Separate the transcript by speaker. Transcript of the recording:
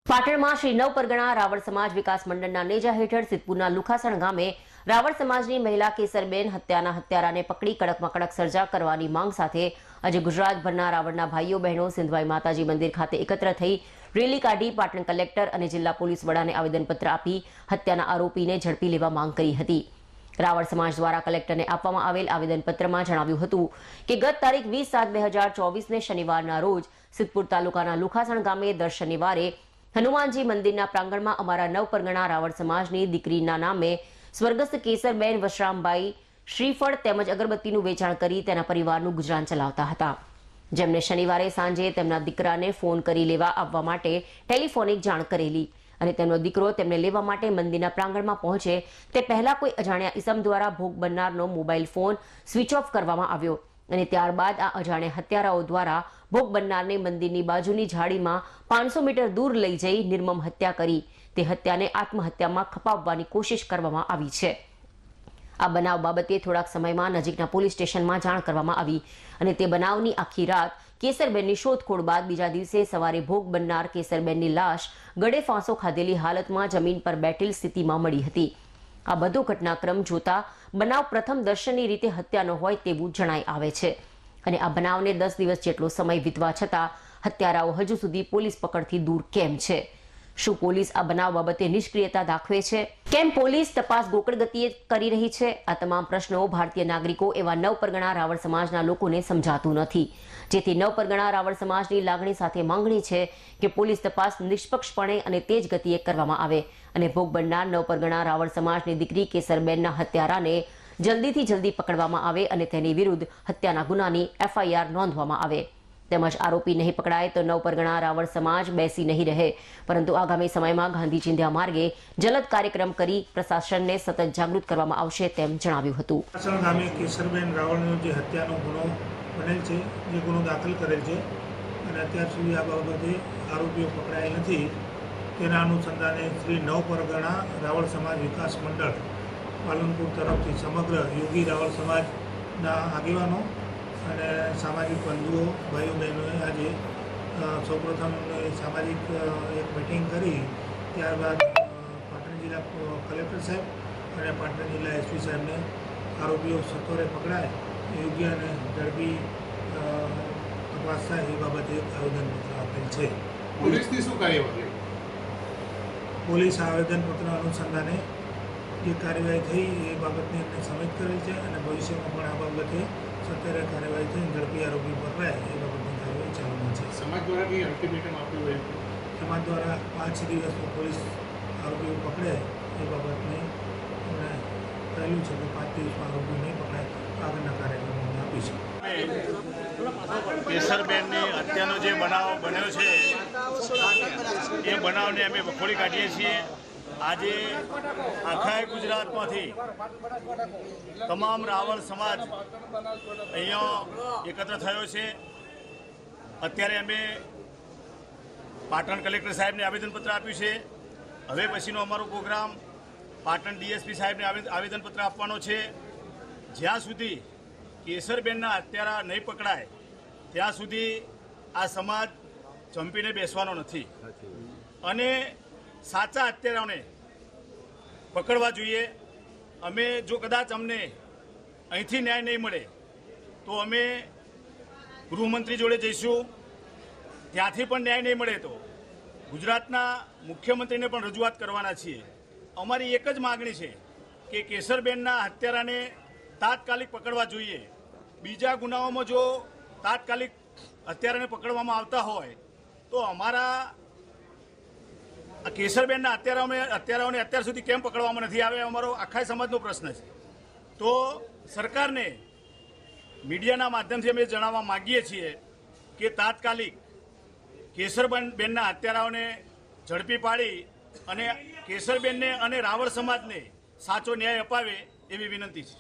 Speaker 1: પાટણમાં શ્રી નવપરગણા રાવળ સમાજ વિકાસ મંડળના નેજા હેઠળ સિદ્ધપુરના લુખાસણ ગામે રાવળ સમાજની મહિલા કેસરબેન હત્યાના હત્યારાને પકડી કડકમાં કડક સજા કરવાની માંગ સાથે આજે ગુજરાતભરના રાવળના ભાઈઓ બહેનો સિંધવાઈ માતાજી મંદિર ખાતે એકત્ર થઈ રેલી કાઢી પાટણ કલેક્ટર અને જિલ્લા પોલીસ વડાને આવેદનપત્ર આપી હત્યાના આરોપીને ઝડપી લેવા માંગ કરી હતી। રાવળ સમાજ દ્વારા કલેક્ટરને આપવામાં આવેલ આવેદનપત્રમાં જણાવ્યું હતું કે ગત તારીખ 20/7/2024ને શનિવારના રોજ સિદ્ધપુર તાલુકાના લુખાસણ ગામે દર શનિવારે હનુમાનજી મંદિરના પ્રાંગણમાં અમારા નવપરગણા રાવળ સમાજની દીકરીના નામે સ્વર્ગસ્થ કેસરબેન વશરામભાઈ શ્રીફળ તેમજ અગરબત્તીનું વેચાણ કરી તેના પરિવારનું ગુજરાન ચલાવતા હતા, જેમને શનિવારે સાંજે તેમના દીકરાને ફોન કરી લેવા આવવા માટે ટેલિફોનિક જાણ કરેલી અને તેમનો દીકરો તેમને લેવા માટે મંદિરના પ્રાંગણમાં પહોંચે તે પહેલા કોઈ અજાણ્યા ઇસમ દ્વારા ભોગ બનનારનો મોબાઈલ ફોન સ્વિચ ઓફ કરવામાં આવ્યો અને ત્યારબાદ આ અજાણ્યા હત્યારાઓ દ્વારા ભોગ બનનારને મંદિરની બાજુની ઝાડીમાં 500 મીટર દૂર લઈ જઈ નિર્મમ હત્યા કરી તે હત્યાને આત્મહત્યામાં ખપાવવાની કોશિશ કરવામાં આવી છે। આ બનાવ બાબતે થોડાક સમયમાં નજીકના પોલીસ સ્ટેશનમાં જાણ કરવામાં આવી અને તે બનાવની આખી રાત કેસરબેનની શોધખોળ બાદ બીજા દિવસે સવારે ભોગ બનનાર કેસરબેનની લાશ ગળે ફાંસો ખાધેલી હાલતમાં જમીન પર બેઠેલ સ્થિતિમાં મળી હતી। આ બધો ઘટનાક્રમ જોતા બનાવ પ્રથમ દર્શનની રીતે હત્યાનો હોય તેવું જણાઈ આવે છે અને આ બનાવને 10 દિવસ જેટલો સમય વીતવા છતાં હત્યારાઓ હજુ સુધી પોલીસ પકડથી દૂર કેમ છે? શું પોલીસ આ બનાવ બાબતે નિષ્ક્રિયતા દાખવે છે? કેમ પોલીસ તપાસ ગોકળ ગતિએ કરી રહી છે? આ તમામ પ્રશ્નો ભારતીય નાગરિકો એવા નવપરગણા રાવળ સમાજના લોકોને સમજાતું નથી, જેથી નવપરગણા રાવળ સમાજની લાગણી સાથે માંગણી છે કે પોલીસ તપાસ નિષ્પક્ષપણે અને તેજ ગતિએ કરવામાં આવે અને ભોગ બનનાર નવપરગણા રાવળ સમાજની દીકરી કેસરબેનના હત્યારાને જલ્દીથી જલ્દી પકડવામાં આવે અને તેની વિરુદ્ધ હત્યાના ગુનાની FIR નોંધવામાં આવે તેમજ આરોપી નહીં પકડાય તો નવપરગણા રાવળ સમાજ બેસી નહીં રહે, પરંતુ આગામી સમયમાં ગાંધી ચિંધ્યા માર્ગે જલદ કાર્યક્રમ કરી પ્રશાસનને સતત જાગૃત કરવામાં આવશે તેમ જણાવ્યું હતું।
Speaker 2: લુખાસણ ગામે કેસરબેન રાવળનો જે હત્યાનો ગુનો બનેલ છે, જે ગુનો દાખલ કરેલ છે અને અત્યાર સુધી આ બાબતે આરોપીઓ પકડાયેલ નથી, તેના અનુસંધાને શ્રી નવપરગણા રાવળ સમાજ વિકાસ મંડળ પાલનપુર તરફથી સમગ્ર યોગી રાવળ સમાજના આગેવાનો અને સામાજિક બંધુઓ ભાઈઓ બહેનોએ આજે સૌપ્રથમ સામાજિક એક મિટિંગ કરી ત્યારબાદ પાટણ જિલ્લા કલેક્ટર સાહેબ અને પાટણ જિલ્લા SP સાહેબને આરોપીઓ સત્વરે પકડાય યોગ્ય અને ઝડપી તપાસ થાય એ બાબતે આવેદનપત્ર આપેલ છે।
Speaker 3: પોલીસની શું કાર્યવાહી?
Speaker 2: પોલીસ આવેદનપત્ર અનુસંધાને જે કાર્યવાહી થઈ એ બાબતને એમને સમિત કરેલ છે અને ભવિષ્યમાં પણ આ બાબતે સત્વરે કાર્યવાહી થઈ ઝડપી આરોપી પકડાય એ બાબતની કાર્યવાહી ચાલુમાં છે।
Speaker 3: સમાજ દ્વારા કંઈ અલ્ટિમેટમ આપ્યું હોય?
Speaker 2: સમાજ દ્વારા 5 દિવસમાં પોલીસ આરોપીઓ પકડે એ બાબતને એમણે કહેલું છે કે 5 દિવસમાં આરોપીઓ નહીં પકડાય આગળના કાર્યક્રમો અમે આપીશું।
Speaker 4: કેસરબેનની હત્યાનો જે બનાવ બન્યો છે એ બનાવને અમે વખોડી કાઢીએ છીએ। આજે આખા ગુજરાતમાંથી તમામ રાવળ સમાજ અહીંયા એકત્ર થયો છે। અત્યારે અમે પાટણ કલેક્ટર સાહેબને આવેદનપત્ર આપ્યું છે। હવે પછીનો અમારો પ્રોગ્રામ પાટણ DSP સાહેબને આવેદનપત્ર આપવાનો છે। જ્યાં સુધી કેસરબેનના હત્યારા નહીં પકડાય ત્યાં સુધી આ સમાજ ચંપીને બેસવાનો નથી અને સાચા હત્યારાઓને પકડવા જોઈએ। અમે જો કદાચ અમને અહીંથી ન્યાય નહીં મળે તો અમે ગૃહમંત્રી જોડે જઈશું, ત્યાંથી પણ ન્યાય નહીં મળે તો ગુજરાતના મુખ્યમંત્રીને પણ રજૂઆત કરવાના છીએ। અમારી એક જ માગણી છે કે કેસરબેનના હત્યારાને તાત્કાલિક પકડવા જોઈએ। બીજા ગુનાઓમાં જો તાત્કાલિક હત્યારાને પકડવામાં આવતા હોય તો અમારા કેસરબેનના હત્યારાઓને અત્યાર સુધી કેમ પકડવામાં નથી આવે, અમારો આખા સમાજનો પ્રશ્ન છે। તો સરકારને મીડિયાના માધ્યમથી અમે જણાવવા માગીએ છીએ કે તાત્કાલિક કેસરબેનના હત્યારાઓને ઝડપી પાડી અને કેસરબેનને અને રાવળ સમાજને સાચો ન્યાય અપાવે એવી વિનંતી છે।